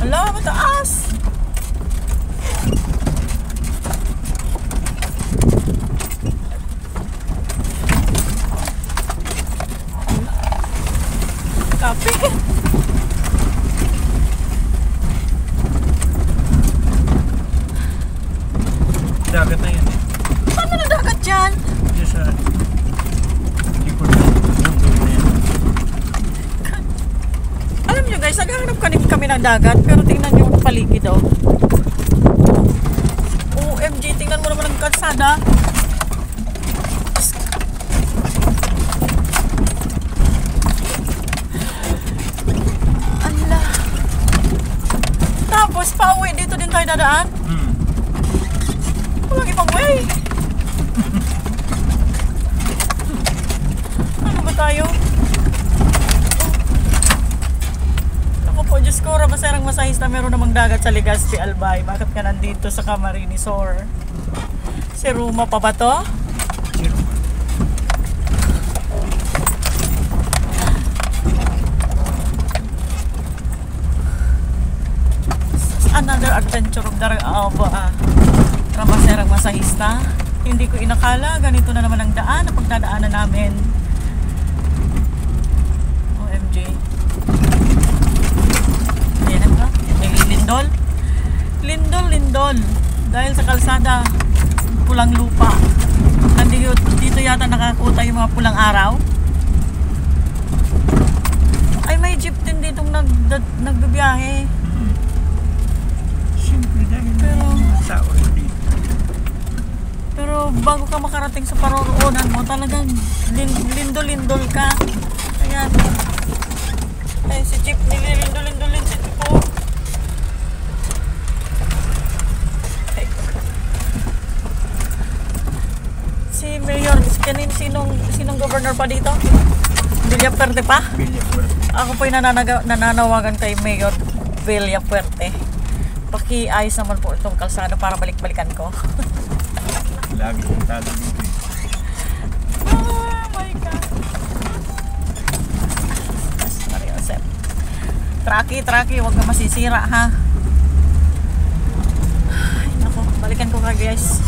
Hala, mataas! Kape! Dagat na yan eh. Paano na dagat dyan? Diyan sa likod ng mundo na yan. Alam nyo guys, naghahanap kami ng dagat, pero tingnan nyo ang paligid oh. OMG, tingnan mo naman ang kalsada. Ala. Tapos pauwi dito din tayo dadaan. Walang ibang way. Ano ba tayo? Ako po, Diyos ko, Rabaserang masahista, meron namang dagat sa Legazpi, Albay. Bakit ka nandito sa Camarines Sur? Si Ruma pa ba to? Another adventure of the Rabaserang masahista. Hindi ko inakala, ganito na naman ang daan na pagdadaanan namin. OMG. Ayan ba? Lindol. Lindol. Dahil sa kalsada, pulang lupa. Dito yata nakakuta yung mga pulang araw. Ay, may jeep din ditong nagbibiyahe. Simple dahil tao dito. Pero bago ka makarating sa paroroonan mo, talagang lindol ka. Ayan. Ay, si jeep, nililindol si jeep po. Ay. Si Mayor, sinong governor pa dito? Villapuerte pa? Villapuerte. Ako po'y nananawagan kay Mayor Villapuerte. Pakiayos naman po itong kalsada para balik-balikan ko. Lagi kong talo dito eh. Oh my God. Traki, huwag na masisira ha. Ay, naku, balikan ko ka guys.